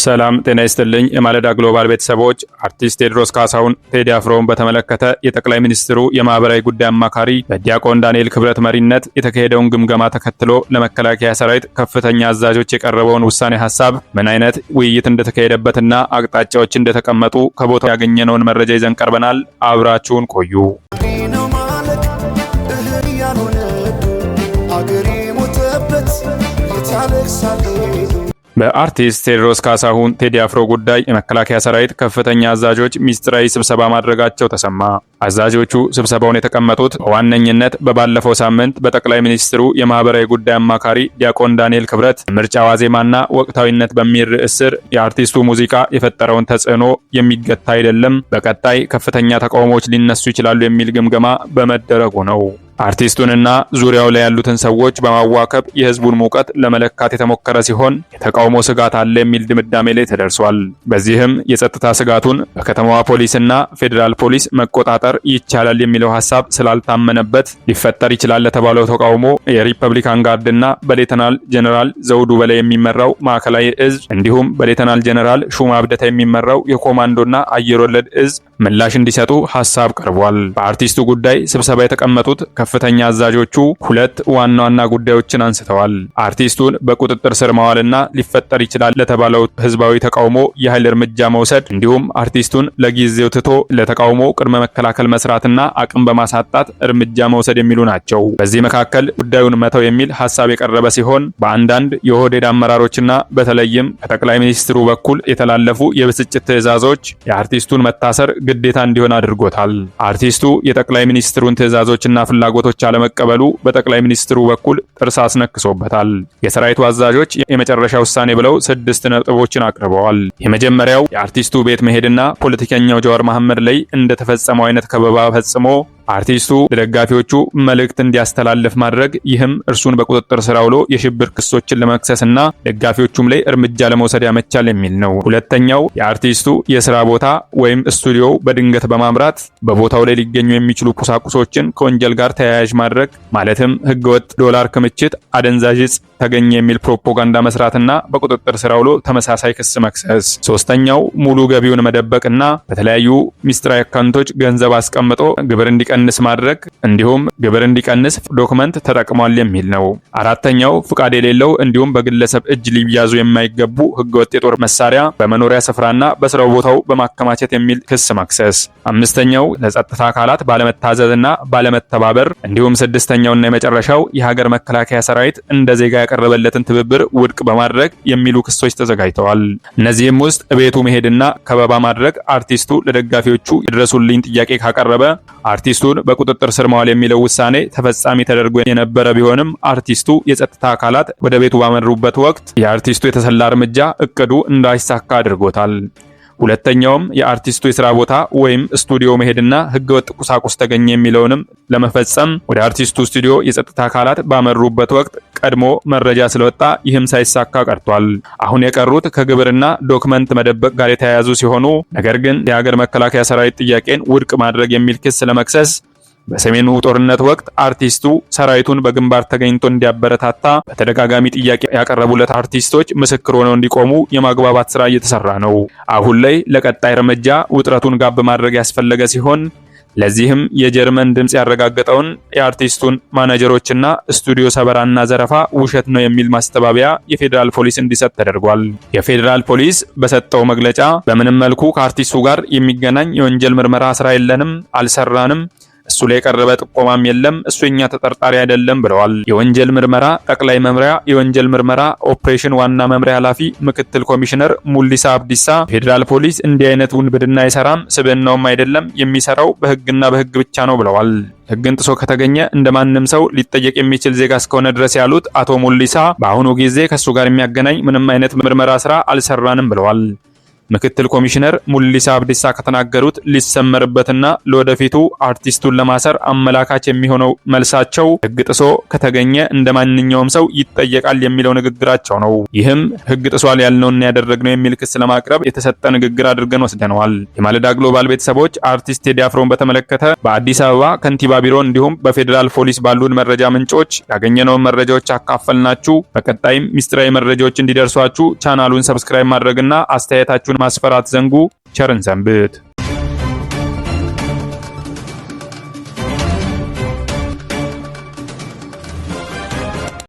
ሰላም ጤና ይስጥልኝ። የማለዳ ግሎባል ቤተሰቦች አርቲስት ቴዎድሮስ ካሳሁን ቴዲ አፍሮን በተመለከተ የጠቅላይ ሚኒስትሩ የማህበራዊ ጉዳይ አማካሪ በዲያቆን ዳንኤል ክብረት መሪነት የተካሄደውን ግምገማ ተከትሎ ለመከላከያ ሰራዊት ከፍተኛ አዛዦች የቀረበውን ውሳኔ ሀሳብ ምን አይነት ውይይት እንደተካሄደበትና አቅጣጫዎች እንደተቀመጡ ከቦታው ያገኘነውን መረጃ ይዘን ቀርበናል። አብራችሁን ቆዩ። በአርቲስት ቴዎድሮስ ካሳሁን ቴዲ አፍሮ ጉዳይ የመከላከያ ሰራዊት ከፍተኛ አዛዦች ሚስጥራዊ ስብሰባ ማድረጋቸው ተሰማ። አዛዦቹ ስብሰባውን የተቀመጡት በዋነኝነት በባለፈው ሳምንት በጠቅላይ ሚኒስትሩ የማህበራዊ ጉዳይ አማካሪ ዲያቆን ዳንኤል ክብረት ምርጫ ዋዜማና ወቅታዊነት በሚል ርዕስ ስር የአርቲስቱ ሙዚቃ የፈጠረውን ተጽዕኖ የሚገታ አይደለም፣ በቀጣይ ከፍተኛ ተቃውሞዎች ሊነሱ ይችላሉ የሚል ግምገማ በመደረጉ ነው። አርቲስቱንና ዙሪያው ላይ ያሉትን ሰዎች በማዋከብ የህዝቡን ሙቀት ለመለካት የተሞከረ ሲሆን የተቃውሞ ስጋት አለ የሚል ድምዳሜ ላይ ተደርሷል። በዚህም የጸጥታ ስጋቱን በከተማዋ ፖሊስና ፌዴራል ፖሊስ መቆጣጠር ይቻላል የሚለው ሀሳብ ስላልታመነበት ሊፈጠር ይችላል ለተባለው ተቃውሞ የሪፐብሊካን ጋርድና በሌተናል ጀነራል ዘውዱ በላይ የሚመራው ማዕከላዊ እዝ እንዲሁም በሌተናል ጀነራል ሹማ አብደታ የሚመራው የኮማንዶና አየር ወለድ እዝ ምላሽ እንዲሰጡ ሀሳብ ቀርቧል። በአርቲስቱ ጉዳይ ስብሰባ የተቀመጡት ከፍተኛ አዛዦቹ ሁለት ዋና ዋና ጉዳዮችን አንስተዋል። አርቲስቱን በቁጥጥር ስር ማዋልና ሊፈጠር ይችላል ለተባለው ህዝባዊ ተቃውሞ የኃይል እርምጃ መውሰድ እንዲሁም አርቲስቱን ለጊዜው ትቶ ለተቃውሞ ቅድመ መከላከል መስራትና አቅም በማሳጣት እርምጃ መውሰድ የሚሉ ናቸው። በዚህ መካከል ጉዳዩን መተው የሚል ሀሳብ የቀረበ ሲሆን በአንዳንድ የኦህዴድ አመራሮችና በተለይም ከጠቅላይ ሚኒስትሩ በኩል የተላለፉ የብስጭት ትዕዛዞች የአርቲስቱን መታሰር ግዴታ እንዲሆን አድርጎታል። አርቲስቱ የጠቅላይ ሚኒስትሩን ትዕዛዞችና ፍላጎቶች አለመቀበሉ በጠቅላይ ሚኒስትሩ በኩል ጥርስ አስነክሶበታል። የሰራዊቱ አዛዦች የመጨረሻ ውሳኔ ብለው 6 ነጥቦችን አቅርበዋል። የመጀመሪያው የአርቲስቱ ቤት መሄድና ፖለቲከኛው ጀዋር መሐመድ ላይ እንደተፈጸመው አይነት ከበባ ፈጽሞ አርቲስቱ ለደጋፊዎቹ መልእክት እንዲያስተላልፍ ማድረግ፣ ይህም እርሱን በቁጥጥር ስር አውሎ የሽብር ክሶችን ለመክሰስና ደጋፊዎቹም ላይ እርምጃ ለመውሰድ ያመቻል የሚል ነው። ሁለተኛው የአርቲስቱ የስራ ቦታ ወይም ስቱዲዮ በድንገት በማምራት በቦታው ላይ ሊገኙ የሚችሉ ቁሳቁሶችን ከወንጀል ጋር ተያያዥ ማድረግ፣ ማለትም ህገወጥ ዶላር ክምችት፣ አደንዛዥ ዕፅ ተገኘ የሚል ፕሮፓጋንዳ መስራትና በቁጥጥር ስር አውሎ ተመሳሳይ ክስ መክሰስ። ሶስተኛው ሙሉ ገቢውን መደበቅና በተለያዩ ሚስጥራዊ አካውንቶች ገንዘብ አስቀምጦ ግብር እንዲቀንስ ማድረግ እንዲሁም ግብር እንዲቀንስ ዶክመንት ተጠቅሟል የሚል ነው። አራተኛው ፍቃድ የሌለው እንዲሁም በግለሰብ እጅ ሊያዙ የማይገቡ ህገወጥ የጦር መሳሪያ በመኖሪያ ስፍራና በስራው ቦታው በማከማቸት የሚል ክስ መክሰስ። አምስተኛው ለጸጥታ አካላት ባለመታዘዝና ባለመተባበር እንዲሁም ስድስተኛውና የመጨረሻው የሀገር መከላከያ ሰራዊት እንደ ዜጋ ያቀረበለትን ትብብር ውድቅ በማድረግ የሚሉ ክሶች ተዘጋጅተዋል። እነዚህም ውስጥ ቤቱ መሄድና ከበባ ማድረግ አርቲስቱ ለደጋፊዎቹ የድረሱልኝ ጥያቄ ካቀረበ አርቲስቱን በቁጥጥር ስር ማዋል የሚለው ውሳኔ ተፈጻሚ ተደርጎ የነበረ ቢሆንም አርቲስቱ የጸጥታ አካላት ወደ ቤቱ ባመሩበት ወቅት የአርቲስቱ የተሰላ እርምጃ እቅዱ እንዳይሳካ አድርጎታል። ሁለተኛውም የአርቲስቱ የሥራ ቦታ ወይም ስቱዲዮ መሄድና ህገወጥ ቁሳቁስ ተገኘ የሚለውንም ለመፈጸም ወደ አርቲስቱ ስቱዲዮ የጸጥታ አካላት ባመሩበት ወቅት ቀድሞ መረጃ ስለወጣ ይህም ሳይሳካ ቀርቷል። አሁን የቀሩት ከግብርና ዶክመንት መደበቅ ጋር የተያያዙ ሲሆኑ ነገር ግን የሀገር መከላከያ ሰራዊት ጥያቄን ውድቅ ማድረግ የሚል ክስ ለመክሰስ በሰሜኑ ጦርነት ወቅት አርቲስቱ ሰራዊቱን በግንባር ተገኝቶ እንዲያበረታታ በተደጋጋሚ ጥያቄ ያቀረቡለት አርቲስቶች ምስክር ሆነው እንዲቆሙ የማግባባት ስራ እየተሰራ ነው። አሁን ላይ ለቀጣይ እርምጃ ውጥረቱን ጋብ ማድረግ ያስፈለገ ሲሆን ለዚህም የጀርመን ድምጽ ያረጋገጠውን የአርቲስቱን ማኔጀሮችና ስቱዲዮ ሰበራና ዘረፋ ውሸት ነው የሚል ማስተባበያ የፌዴራል ፖሊስ እንዲሰጥ ተደርጓል። የፌዴራል ፖሊስ በሰጠው መግለጫ በምንም መልኩ ከአርቲስቱ ጋር የሚገናኝ የወንጀል ምርመራ ስራ የለንም፣ አልሰራንም፣ እሱ ላይ የቀረበ ጥቆማም የለም፣ እሱ የኛ ተጠርጣሪ አይደለም ብለዋል። የወንጀል ምርመራ ጠቅላይ መምሪያ የወንጀል ምርመራ ኦፕሬሽን ዋና መምሪያ ኃላፊ ምክትል ኮሚሽነር ሙሊሳ አብዲሳ ፌዴራል ፖሊስ እንዲህ አይነት ውንብድና አይሰራም፣ ስብዕናውም አይደለም፣ የሚሰራው በህግና በህግ ብቻ ነው ብለዋል። ህግን ጥሶ ከተገኘ እንደማንም ሰው ሊጠየቅ የሚችል ዜጋ እስከሆነ ድረስ ያሉት አቶ ሙሊሳ በአሁኑ ጊዜ ከሱ ጋር የሚያገናኝ ምንም አይነት ምርመራ ስራ አልሰራንም ብለዋል። ምክትል ኮሚሽነር ሙሊሳ አብዲሳ ከተናገሩት ሊሰመርበትና ለወደፊቱ አርቲስቱን ለማሰር አመላካች የሚሆነው መልሳቸው ሕግ ጥሶ ከተገኘ እንደ ማንኛውም ሰው ይጠየቃል የሚለው ንግግራቸው ነው። ይህም ሕግ ጥሷል ያልነውና ያደረግነው የሚል ክስ ለማቅረብ የተሰጠ ንግግር አድርገን ወስደነዋል። የማለዳ ግሎባል ቤተሰቦች አርቲስት ቴዲ አፍሮን በተመለከተ በአዲስ አበባ ከንቲባ ቢሮ እንዲሁም በፌዴራል ፖሊስ ባሉን መረጃ ምንጮች ያገኘነውን መረጃዎች አካፈልናችሁ። በቀጣይም ሚስጥራዊ መረጃዎች እንዲደርሷችሁ ቻናሉን ሰብስክራይብ ማድረግና አስተያየታችሁን ማስፈራት ዘንጉ። ቸርን ሰንብት።